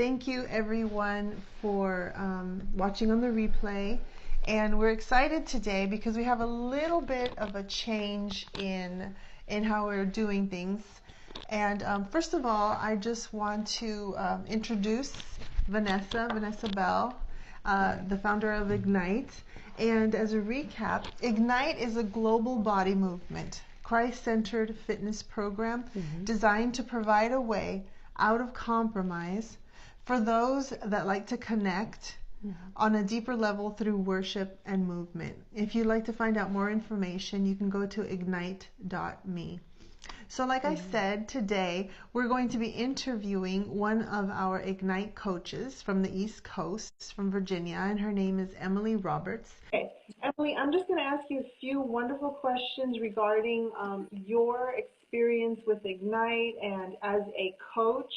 Thank you everyone for watching on the replay. And we're excited today because we have a little bit of a change in how we're doing things. And first of all, I just want to introduce Vanessa Bell, the founder of Ignite. And as a recap, Ignite is a global body movement, Christ-centered fitness program designed to provide a way out of compromise for those that like to connect on a deeper level through worship and movement. If you'd like to find out more information, you can go to ignite.me. So like I said, today we're going to be interviewing one of our Ignite coaches from the East Coast, from Virginia, and her name is Emily Roberts. Okay, Emily, I'm just going to ask you a few wonderful questions regarding your experience with Ignite and as a coach.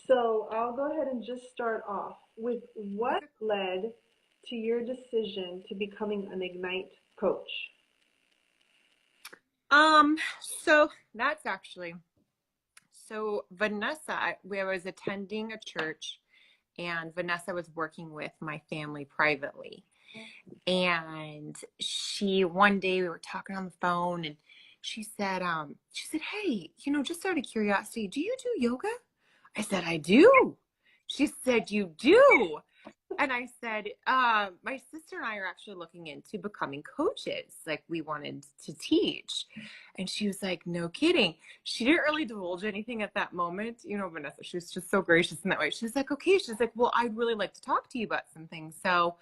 So I'll go ahead and just start off with what led to your decision to becoming an Ignite coach? So that's actually, Vanessa, I was attending a church and Vanessa was working with my family privately. And one day we were talking on the phone and she said, hey, just out of curiosity, do you do yoga? I said, I do. She said, you do. And I said, my sister and I are actually looking into becoming coaches. Like, we wanted to teach. And she was like, no kidding. She didn't really divulge anything at that moment. Vanessa, she was just so gracious in that way. She was like, okay. She's like, well, I'd really like to talk to you about some things. So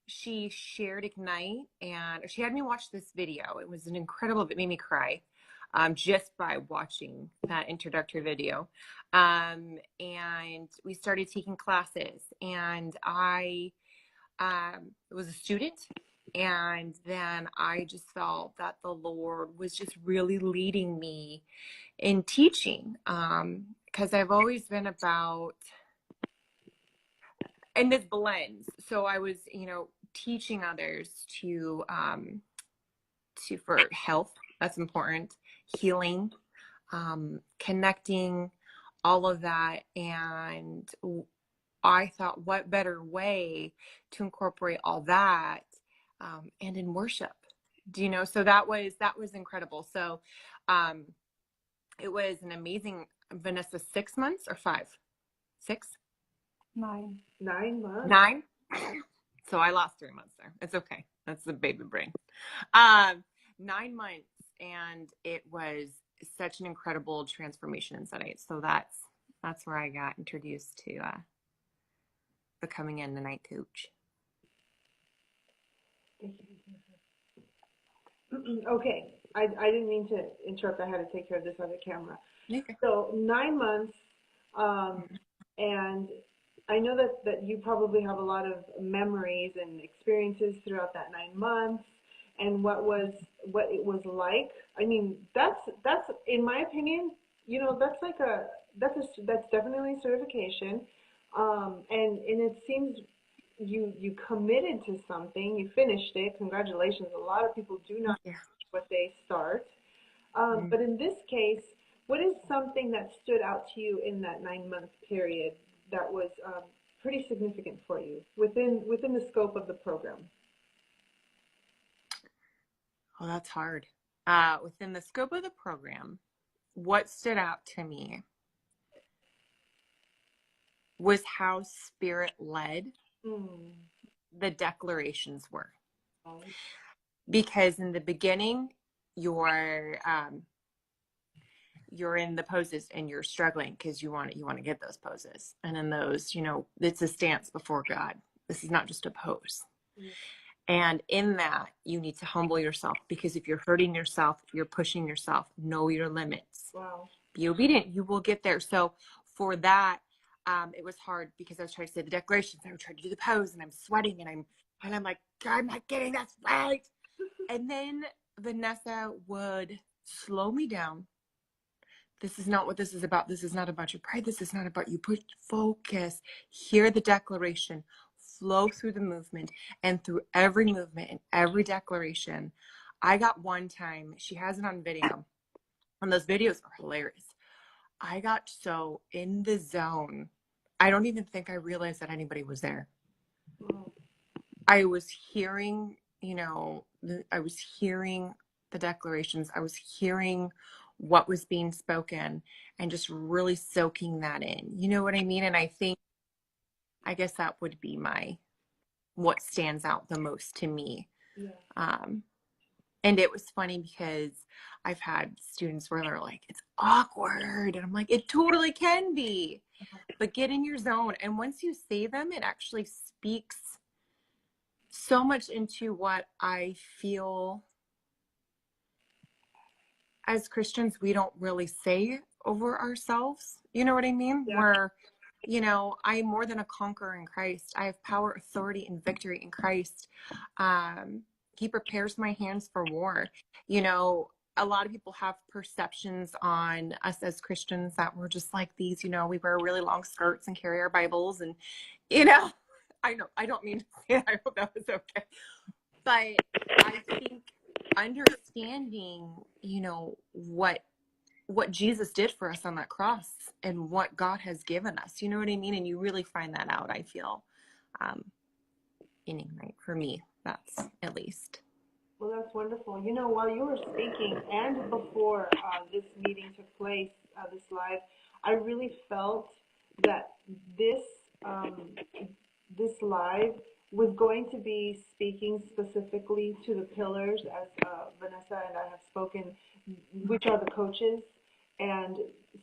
she shared Ignite and she had me watch this video. It was an incredible, it made me cry. Just by watching that introductory video. And we started taking classes and I was a student, and then I just felt that the Lord was just really leading me in teaching, because I've always been about, and this blends. So I was, teaching others for health. That's important. Healing, connecting, all of that. And I thought, what better way to incorporate all that and in worship, so that was incredible. So it was an amazing, Vanessa, 6 months or 5? 6? 9 months. 9. So I lost 3 months there. It's okay. That's the baby brain. 9 months. And it was such an incredible transformation inside. So that's where I got introduced to becoming a night coach. Okay, I didn't mean to interrupt. I had to take care of this other camera. Okay. So 9 months, and I know that you probably have a lot of memories and experiences throughout that 9 months. And what it was like. I mean, that's in my opinion, that's definitely certification. And it seems you committed to something, you finished it. Congratulations. A lot of people do not finish what they start. But in this case, what is something that stood out to you in that 9-month period that was pretty significant for you within the scope of the program? Oh, that's hard. Within the scope of the program, what stood out to me was how Spirit-led the declarations were. Because in the beginning, you're in the poses and you're struggling because you want to get those poses. And in those, it's a stance before God. This is not just a pose. And in that, you need to humble yourself, because if you're hurting yourself, you're pushing yourself. Know your limits. Wow. Be obedient. You will get there. So for that, it was hard because I was trying to say the declarations. I would try to do the pose, and I'm sweating, and I'm like, I'm not getting that right. And then Vanessa would slow me down. This is not what this is about. This is not about your pride. This is not about you. Put focus. Hear the declaration. Flow through the movement, and through every movement and every declaration. I got one time, she has it on video, and those videos are hilarious. I got so in the zone. I don't even think I realized that anybody was there. I was hearing, I was hearing the declarations. I was hearing what was being spoken and just really soaking that in. You know what I mean? And I guess that would be what stands out the most to me. Yeah. And it was funny because I've had students where they're like, it's awkward. And I'm like, it totally can be, but get in your zone. And once you say them, it actually speaks so much into what I feel as Christians we don't really say over ourselves. You know what I mean? Yeah. Where, I'm more than a conqueror in Christ. I have power, authority, and victory in Christ. Um, he prepares my hands for war. A lot of people have perceptions on us as Christians that we're just like these, we wear really long skirts and carry our Bibles and, you know, I know, I don't mean to say that. I hope that was okay. But I think understanding, what Jesus did for us on that cross and what God has given us, you know what I mean? And you really find that out, I feel, in Ignite for me. That's at least. Well, that's wonderful. While you were speaking and before this meeting took place, this live, I really felt that this um, this live was going to be speaking specifically to the pillars, as Vanessa and I have spoken, which are the coaches. And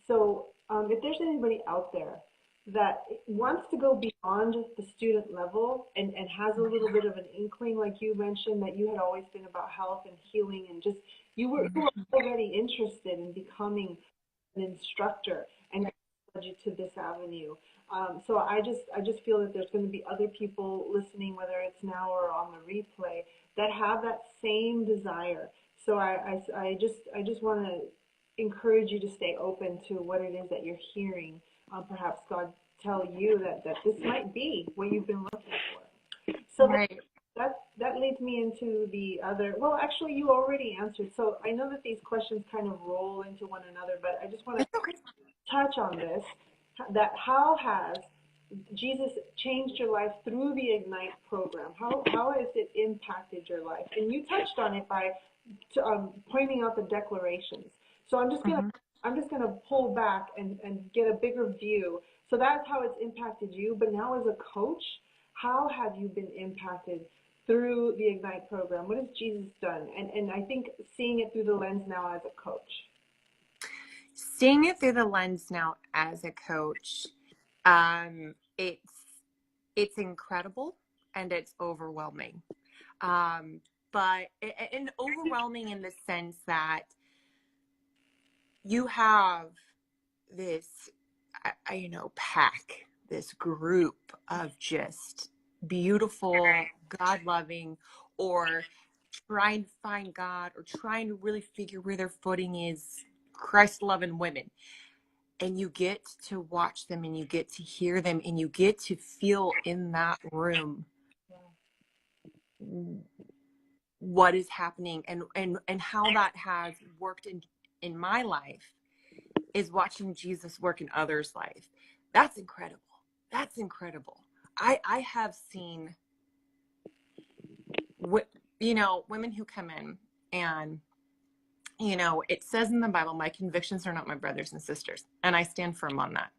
so, if there's anybody out there that wants to go beyond the student level and has a little bit of an inkling, like you mentioned, that you had always been about health and healing and just you were already interested in becoming an instructor and led you to this avenue. So I just feel that there's going to be other people listening, whether it's now or on the replay, that have that same desire. So I just want to encourage you to stay open to what it is that you're hearing. Perhaps God tell you that this might be what you've been looking for. So Right. that leads me into the other. Well, actually, you already answered. So I know that these questions kind of roll into one another, but I just want to It's okay. touch on this. That how has Jesus changed your life through the Ignite program? How has it impacted your life? And you touched on it by pointing out the declarations. So Mm-hmm. I'm just gonna pull back and get a bigger view. So that's how it's impacted you. But now as a coach, how have you been impacted through the Ignite program? What has Jesus done? And I think seeing it through the lens now as a coach. Seeing it through the lens now as a coach, um, it's it's incredible and it's overwhelming. Um, but and overwhelming in the sense that you have this, pack, this group of just beautiful, God loving, or trying to find God, or trying to really figure where their footing is, Christ loving women. And you get to watch them and you get to hear them and you get to feel in that room what is happening and how that has worked in my life is watching Jesus work in others' life. That's incredible. That's incredible. I have seen women who come in and it says in the Bible, my convictions are not my brothers and sisters, and I stand firm on that.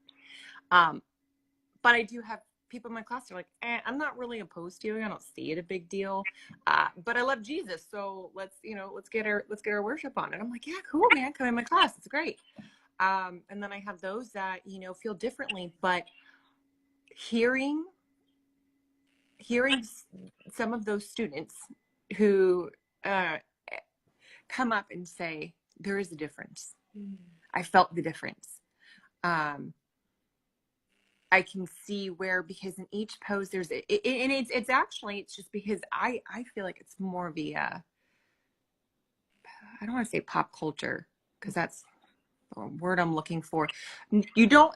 But I do have people in my class who are like, I'm not really opposed to you. I don't see it a big deal. But I love Jesus. So let's get our worship on. And I'm like, yeah, cool, man. Come in my class. It's great. And then I have those that, feel differently, but hearing some of those students who uh, come up and say, there is a difference. I felt the difference. I can see where, because in each pose there's and it's just because I feel like it's more of a I don't want to say pop culture because that's the word I'm looking for.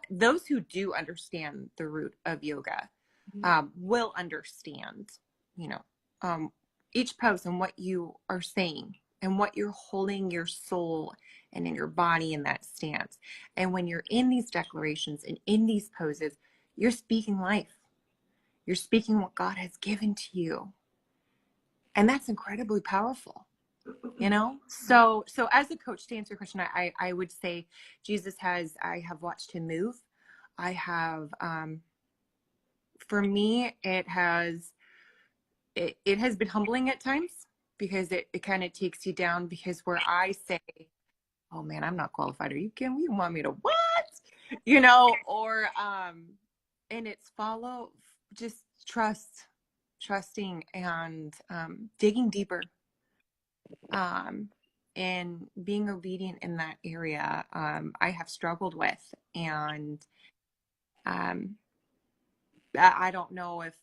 Those who do understand the root of yoga will understand, you know, each pose and what you are saying and what you're holding your soul and in your body in that stance. And when you're in these declarations and in these poses, you're speaking life. You're speaking what God has given to you. And that's incredibly powerful, you know? So as a coach, to answer your question, I would say I have watched him move. I have, for me, it has been humbling at times because it kind of takes you down, because where I say, oh man, I'm not qualified. Are you kidding me? You want me to what? Or and it's just trusting and digging deeper, and being obedient in that area. I have struggled with, and um, I don't know if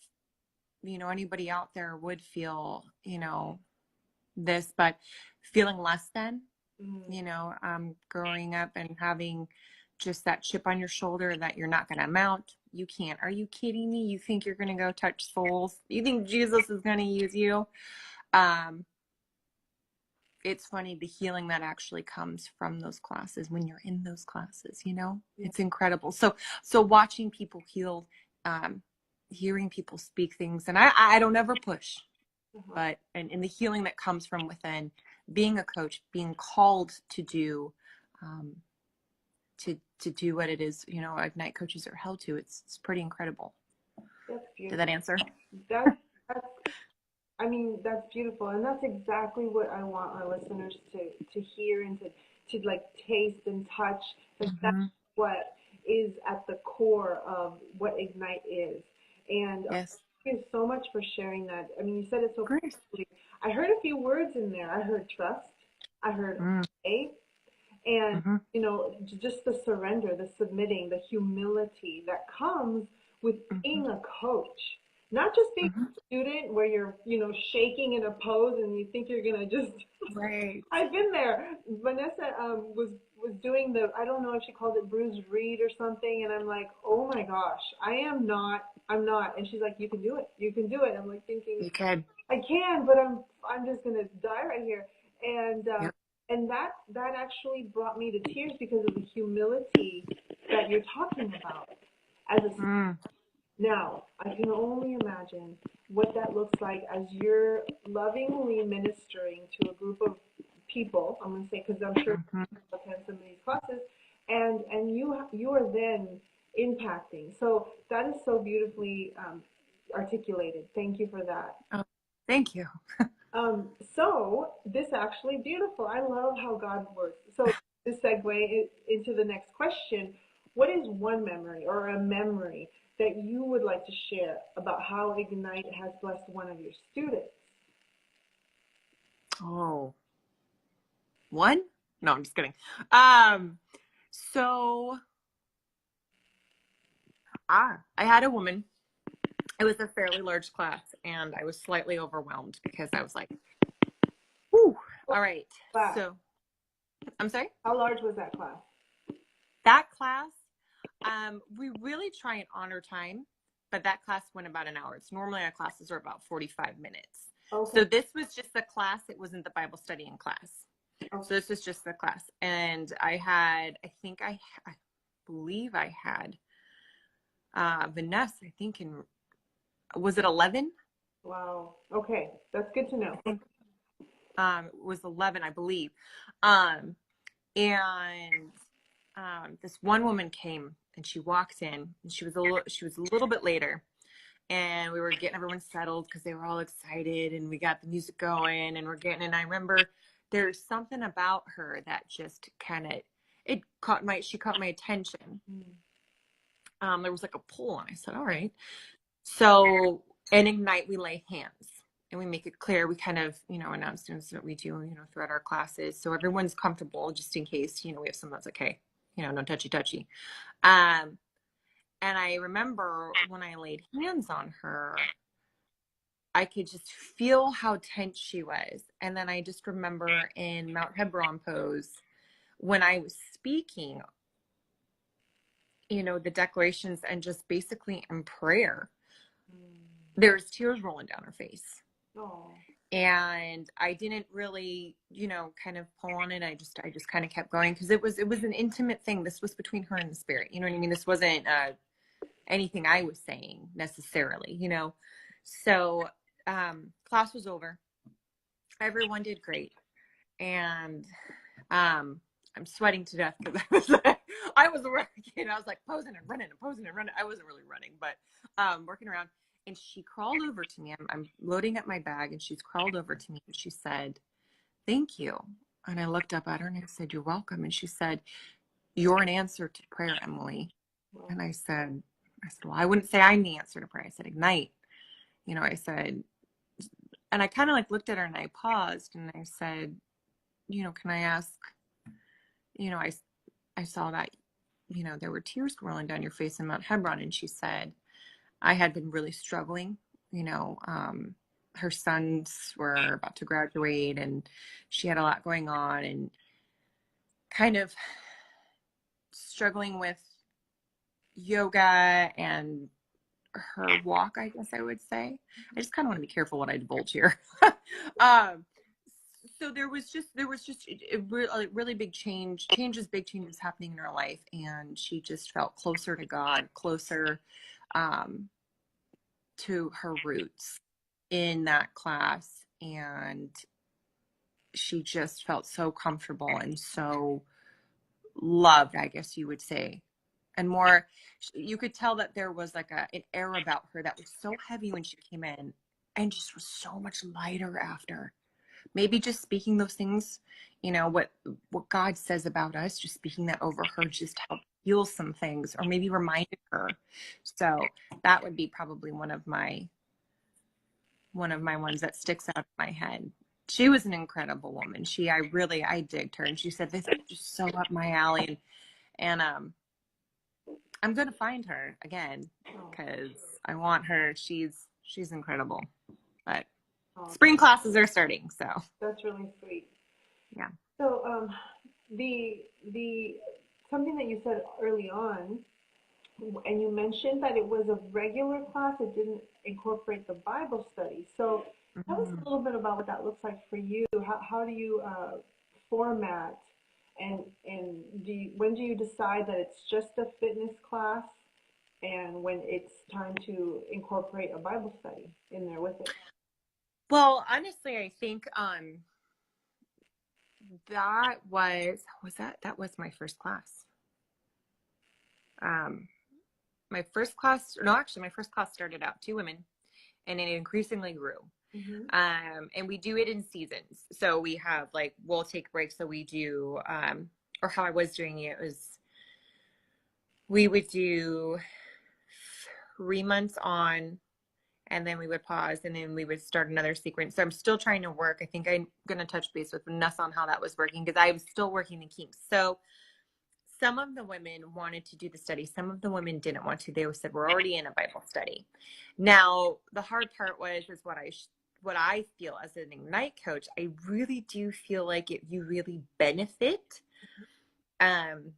anybody out there would feel this, but feeling less than, growing up and having just that chip on your shoulder that you're not going to amount. You can't. Are you kidding me? You think you're going to go touch souls? You think Jesus is going to use you? Um, it's funny, the healing that actually comes from those classes when you're in those classes, it's incredible. So watching people healed, hearing people speak things, and I don't ever push, but and the healing that comes from within, being a coach, being called to do, to do what it is, Ignite coaches are held to. It's pretty incredible. That's beautiful. Did that answer? That's I mean, that's beautiful, and that's exactly what I want our listeners to hear and to like taste and touch. Because that's what is at the core of what Ignite is. And Yes. thank you so much for sharing that. I mean, you said it so Great. perfectly. I heard a few words in there. I heard trust. I heard faith. And, just the surrender, the submitting, the humility that comes with being a coach. Not just being a student where you're, shaking in a pose and you think you're going to just. Right. I've been there. Vanessa was doing I don't know if she called it Bruce Reed or something. And I'm like, oh my gosh, I'm not. And she's like, you can do it. You can do it. I'm like thinking, You can. I can, but I'm just going to die right here. And, Yep. and that actually brought me to tears because of the humility that you're talking about as a now, I can only imagine what that looks like as you're lovingly ministering to a group of people. I'm going to say, because I'm sure you attend some of these classes, and you are then impacting. So that is so beautifully articulated. Thank you for that. Oh, thank you. So this actually beautiful. I love how God works. So to segue into the next question, what is one memory or a memory that you would like to share about how Ignite has blessed one of your students? Oh, one? No, I'm just kidding. So I had a woman. It was a fairly large class, and I was slightly overwhelmed because I was like, "Whew, all right." Class. So, I'm sorry? How large was that class? That class, we really try and honor time, but that class went about an hour. It's normally our classes are about 45 minutes. Okay. So this was just the class. It wasn't the Bible studying class. Okay. So this was just the class. And I believe I had Vanessa, I think was it 11? Wow. Okay. That's good to know. I think it was 11, I believe. And this one woman came and she walked in, and she was a little bit later, and we were getting everyone settled because they were all excited, and we got the music going, and and I remember there's something about her that just kind of she caught my attention. There was like a pull, and I said, all right. So in Ignite, we lay hands and we make it clear. We kind of, announcements that we do, throughout our classes. So everyone's comfortable, just in case, we have someone that's like, hey, no touchy. And I remember when I laid hands on her, I could just feel how tense she was. And then I just remember in Mount Hebron pose, when I was speaking, the declarations and just basically in prayer, there's tears rolling down her face. Oh. And I didn't really, kind of pull on it. I just kind of kept going because it was an intimate thing. This was between her and the spirit. You know what I mean? This wasn't anything I was saying necessarily. So class was over. Everyone did great. And I'm sweating to death because I was working. I was like posing and running and posing and running. I wasn't really running, but working around. And she crawled over to me. I'm loading up my bag, and she's crawled over to me, and she said, "Thank you." And I looked up at her and I said, "You're welcome." And she said, "You're an answer to prayer, Emily." And I said, "Well, I wouldn't say I'm the answer to prayer." I said, "Ignite." I said, and I kind of like looked at her and I paused and I said, "Can I ask, I saw that, there were tears rolling down your face in Mount Hebron." And she said, "I had been really struggling, you know, um, her sons were about to graduate and she had a lot going on and kind of struggling with yoga and her walk, I guess I would say." I just kind of want to be careful what I divulge here. um, so there was just really big big changes happening in her life, and she just felt closer to God, closer um, to her roots in that class, and she just felt so comfortable and so loved, I guess you would say, and more. You could tell that there was like an air about her that was so heavy when she came in, and just was so much lighter after. Maybe just speaking those things, what God says about us, just speaking that over her just helped heal some things, or maybe reminded her. So that would be probably one of my ones that sticks out in my head. She was an incredible woman. I digged her, and she said, "This is just so up my alley." And I'm gonna find her again because I want her. She's incredible. But spring classes are starting, so That's really sweet. yeah. So, the something that you said early on, and you mentioned that it was a regular class. It didn't incorporate the Bible study. So, tell us a Mm. little bit about what that looks like for you. How do you format, and when do you decide that it's just a fitness class, and when it's time to incorporate a Bible study in there with it? Well, honestly, I think that was my first class. Um, my first class, no, actually, my first class started out two women, and it increasingly grew. Mm-hmm. And we do it in seasons. So we have like we'll take breaks. So we do, or how I was doing it was we would do 3 months on, and then we would pause, and then we would start another sequence. So I'm still trying to work. I think I'm going to touch base with Vanessa on how that was working because I'm still working the kinks. So some of the women wanted to do the study. Some of the women didn't want to. They said, "We're already in a Bible study." Now, the hard part is what I feel as an Ignite coach. I really do feel like you really benefit um,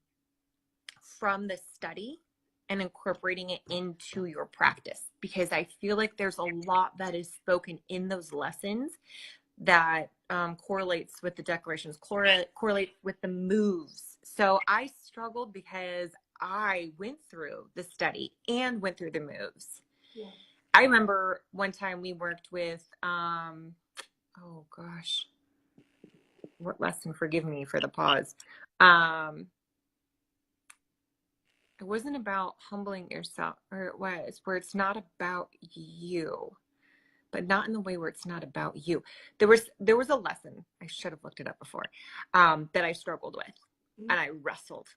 from the study and incorporating it into your practice, because I feel like there's a lot that is spoken in those lessons that correlates with the declarations, correlates with the moves. So I struggled because I went through the study and went through the moves. Yeah. I remember one time we worked with, oh gosh, what lesson? Forgive me for the pause. Um, it wasn't about humbling yourself, or it was where it's not about you, but not in the way where it's not about you. There was a lesson, I should have looked it up before, that I struggled with, Mm-hmm. and I wrestled.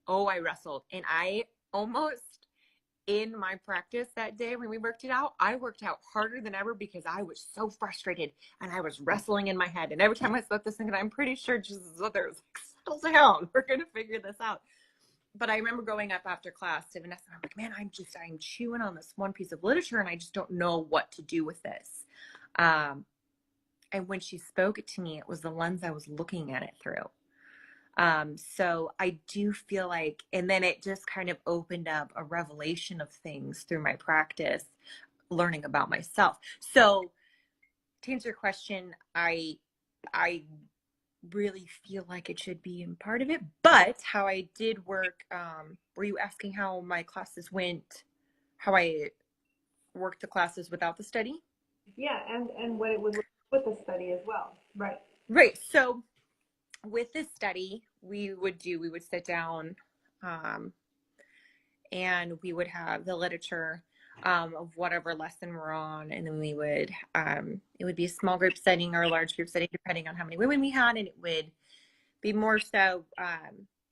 Oh, I wrestled, and I almost, in my practice that day when we worked it out, I worked out harder than ever because I was so frustrated and I was wrestling in my head. And every time I spoke this thing, and I'm pretty sure Jesus was there, was like, "Settle down, we're gonna figure this out." But I remember going up after class to Vanessa, and I'm like, "Man, I'm chewing on this one piece of literature, and I just don't know what to do with this." Um, and when she spoke it to me, it was the lens I was looking at it through. So I do feel like, and then it just kind of opened up a revelation of things through my practice, learning about myself. So to answer your question, I really feel like it should be in part of it, but how I did work, were you asking how my classes went, how I worked the classes without the study? Yeah, and what it would look with the study as well. Right. Right. So with this study, we would sit down, um, and we would have the literature, of whatever lesson we're on, and then we would, it would be a small group setting or a large group setting, depending on how many women we had, and it would be more so,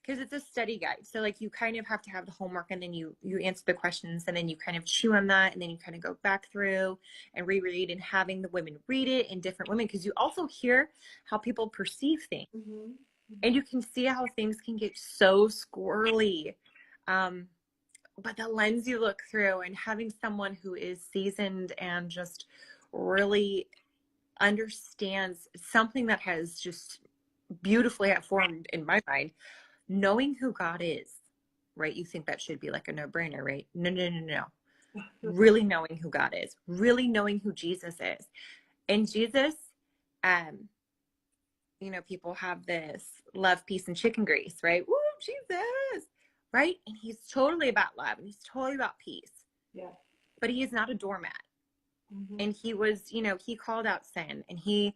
because it's a study guide. So like you kind of have to have the homework, and then you answer the questions, and then you kind of chew on that, and then you kind of go back through and reread, and having the women read it in different women, because you also hear how people perceive things, and you can see how things can get so squirrely. But the lens you look through, and having someone who is seasoned and just really understands something that has just beautifully formed in my mind, knowing who God is, right? You think that should be like a no-brainer, right? No, no, no, no. Really knowing who God is, really knowing who Jesus is. And Jesus, um, people have this love, peace, and chicken grease, right? Woo, Jesus, right? And he's totally about love, and he's totally about peace. Yeah. But he is not a doormat. And he was, he called out sin, and he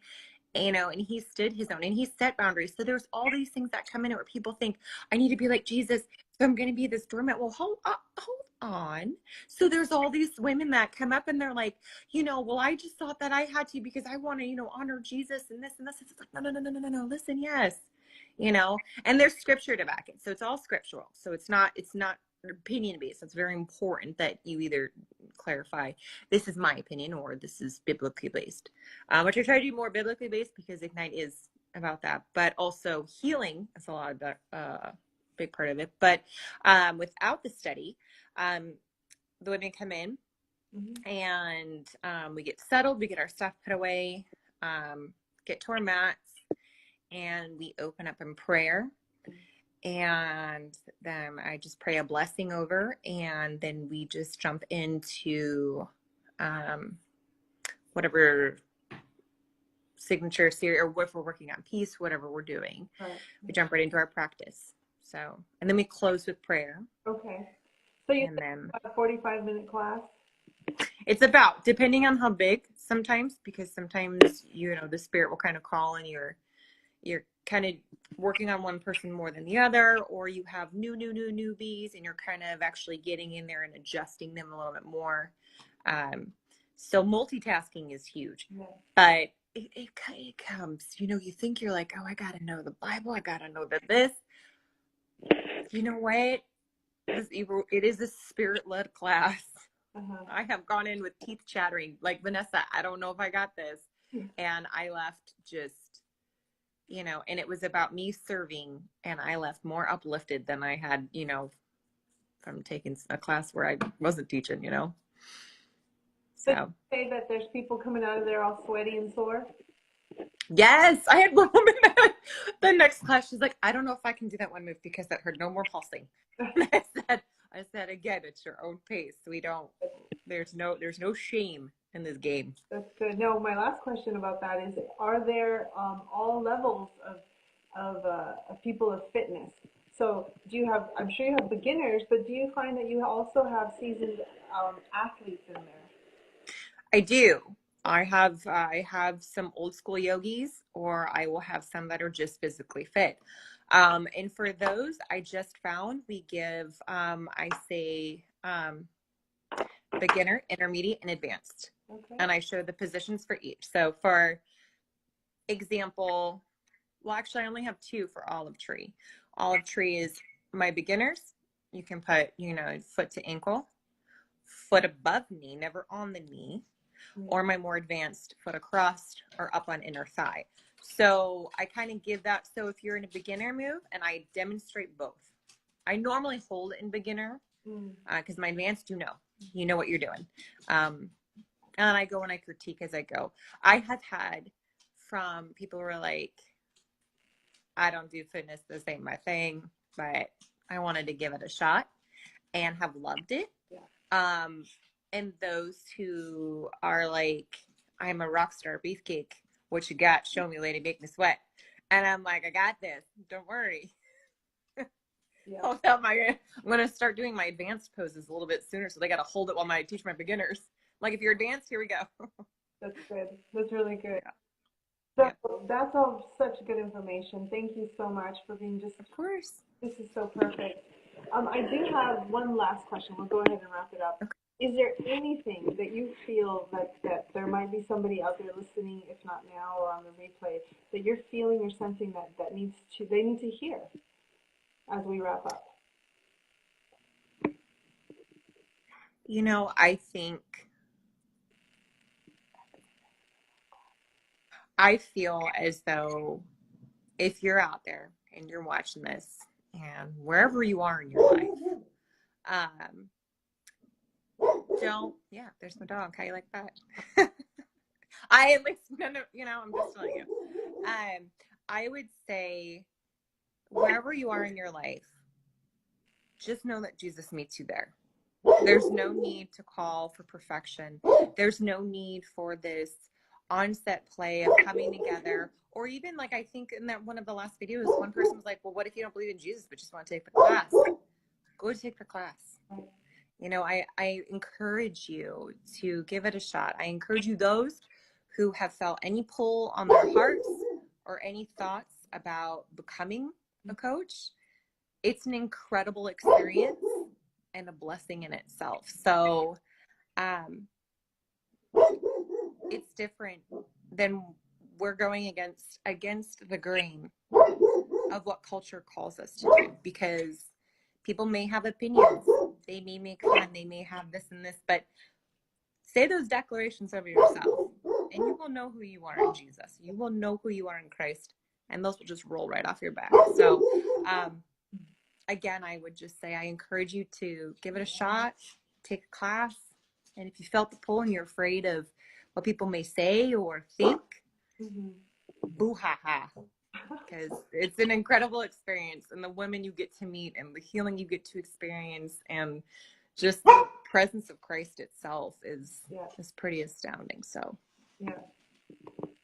stood his own, and he set boundaries. So there's all these things that come in where people think, I need to be like Jesus, so I'm going to be this doormat. Well, hold on. So there's all these women that come up, and they're like, well, I just thought that I had to because I want to, honor Jesus and this and this. It's like, no. Listen, yes, and there's scripture to back it. So it's all scriptural. So it's not opinion based. It's very important that you either clarify, this is my opinion, or this is biblically based, which I try to do more biblically based, because Ignite is about that, but also healing is a lot of that, big part of it. But without the study, the women come in, and we get settled, we get our stuff put away, get to our mats, and we open up in prayer. And then I just pray a blessing over, and then we just jump into whatever signature series, or if we're working on peace, whatever we're doing. Right. We jump right into our practice. So, and then we close with prayer. Okay. So you and then a 45-minute class? It's about, depending on how big sometimes, because sometimes, the Spirit will kind of call, and you're kind of working on one person more than the other, or you have newbies, and you're kind of actually getting in there and adjusting them a little bit more. So multitasking is huge, but it comes, you think you're like, oh, I got to know the Bible. I got to know this. You know what? It is a Spirit-led class. I have gone in with teeth chattering, like, Vanessa, I don't know if I got this. And I left just, and it was about me serving, and I left more uplifted than I had, from taking a class where I wasn't teaching, So you say that there's people coming out of there all sweaty and sore? Yes, I had one woman that the next class, she's like, I don't know if I can do that one move because that hurt. No more pulsing. I said, again, it's your own pace. There's no shame in this game. That's good. No, my last question about that is, are there all levels of people of fitness? So do you have, I'm sure you have beginners, but do you find that you also have seasoned athletes in there? I do. I have some old school yogis, or I will have some that are just physically fit. And for those, I just found we give, I say, beginner, intermediate, and advanced. Okay. And I show the positions for each. So for example, well, actually, I only have two for olive tree. Olive tree is my beginners. You can put, foot to ankle, foot above knee, never on the knee, or my more advanced, foot across or up on inner thigh. So I kind of give that. So if you're in a beginner move, and I demonstrate both. I normally hold in beginner, because my advanced, you know what you're doing. And I go and I critique as I go. I have had from people who are like, I don't do fitness, this ain't my thing, but I wanted to give it a shot, and have loved it. Yeah. And those who are like, I'm a rock star beefcake. What you got? Show me, lady, make me sweat. And I'm like, I got this. Don't worry. Yeah. I'm going to start doing my advanced poses a little bit sooner, so they got to hold it while I teach my beginners. Like, if you're advanced, here we go. That's good. That's really good. Yeah. So Yeah. that's all such good information. Thank you so much for being just, Of course. this is so perfect. I do have one last question. We'll go ahead and wrap it up. Okay. Is there anything that you feel that there might be somebody out there listening, if not now or on the replay, that you're feeling or sensing that they need to hear as we wrap up? You know, I feel as though if you're out there and you're watching this, and wherever you are in your life, there's my dog. How you like that? I'm just telling you. I would say wherever you are in your life, just know that Jesus meets you there. There's no need to call for perfection. There's no need for this on-set play of coming together. Or even, like, I think in that one of the last videos, one person was like, well, what if you don't believe in Jesus but just want to take the class? Go take the class. You know, I encourage you to give it a shot. I encourage you, those who have felt any pull on their hearts or any thoughts about becoming a coach, it's an incredible experience and a blessing in itself. So it's different than we're going against the grain of what culture calls us to do, because people may have opinions, they may make fun, they may have this and this, but say those declarations over yourself and you will know who you are in Jesus. You will know who you are in Christ, and those will just roll right off your back. So again, I would just say I encourage you to give it a shot, take a class, and if you felt the pull and you're afraid of what people may say or think, boo-ha-ha, because it's an incredible experience, and the women you get to meet and the healing you get to experience and just the presence of Christ itself is pretty astounding. So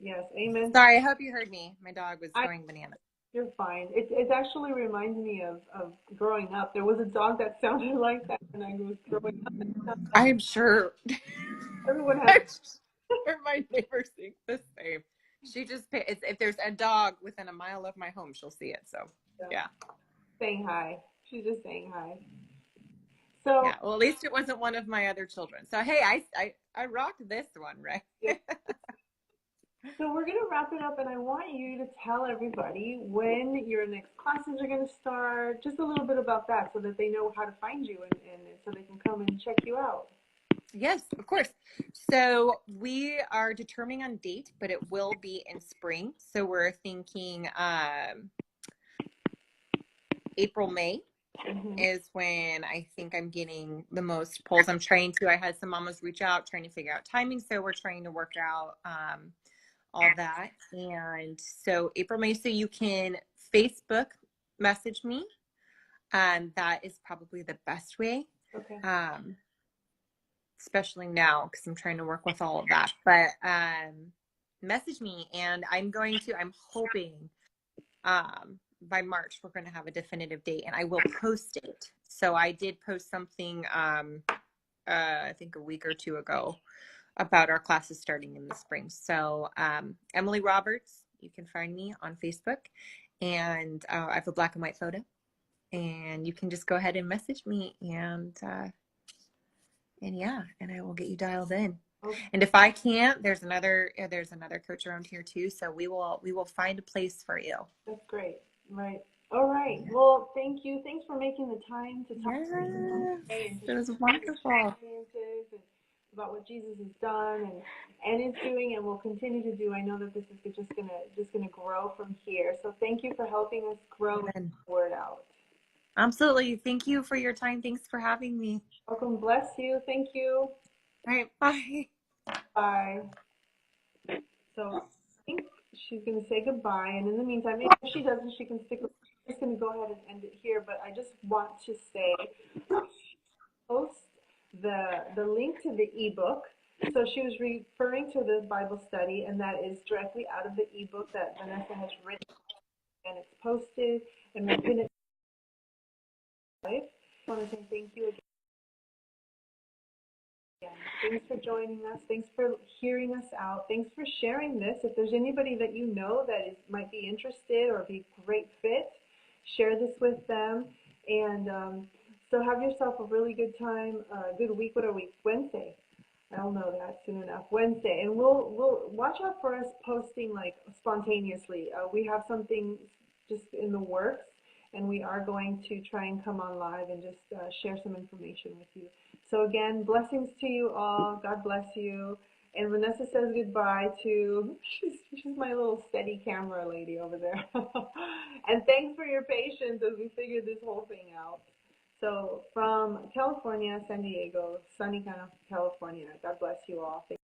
yes, amen. Sorry, I hope you heard me. My dog was going bananas. You're fine. It actually reminds me of growing up. There was a dog that sounded like that when I was growing up. I'm sure Everyone has. my neighbors think the same. She just if there's a dog within a mile of my home, she'll see it. So yeah. Saying hi. She's just saying hi. So yeah, well, at least it wasn't one of my other children. So hey, I rocked this one, right? Yeah. So we're going to wrap it up, and I want you to tell everybody when your next classes are going to start, just a little bit about that so that they know how to find you and so they can come and check you out. Yes, of course. So we are determining on date, but it will be in spring. So we're thinking April, May is when I think I'm getting the most polls. I had some mamas reach out trying to figure out timing. So we're trying to work out all that. And so April, May, so you can Facebook message me. That is probably the best way. Okay. Especially now because I'm trying to work with all of that. But message me, and I'm hoping by March we're going to have a definitive date, and I will post it. So I did post something I think a week or two ago about our classes starting in the spring. So Emily Roberts, you can find me on Facebook, and I have a black and white photo, and you can just go ahead and message me, and I will get you dialed in. Okay. And if I can't, there's another coach around here too. So we will find a place for you. That's great. Right. All right. Yeah. Well, thank you. Thanks for making the time to talk to me today. It was wonderful. About what Jesus has done and is doing and will continue to do. I know that this is just gonna grow from here. So thank you for helping us grow the word out. Absolutely. Thank you for your time. Thanks for having me. Welcome. Bless you. Thank you. All right. Bye. Bye. So I think she's going to say goodbye. And in the meantime, if she doesn't, she can stick. I'm just going to go ahead and end it here. But I just want to say, post the link to the ebook So she was referring to the Bible study, and that is directly out of the ebook that Vanessa has written, and it's posted, and we'll pin it live. I want to say thank you again. Thanks for joining us. Thanks for hearing us out. Thanks for sharing this. If there's anybody that you know that might be interested or be a great fit, share this with them. And so have yourself a really good time, good week. What are we? Wednesday. I'll know that soon enough. Wednesday, and we'll watch out for us posting like spontaneously. We have something just in the works, and we are going to try and come on live and just share some information with you. So again, blessings to you all. God bless you. And Vanessa says goodbye to, she's my little steady camera lady over there. And thanks for your patience as we figure this whole thing out. So from California, San Diego, sunny California, God bless you all.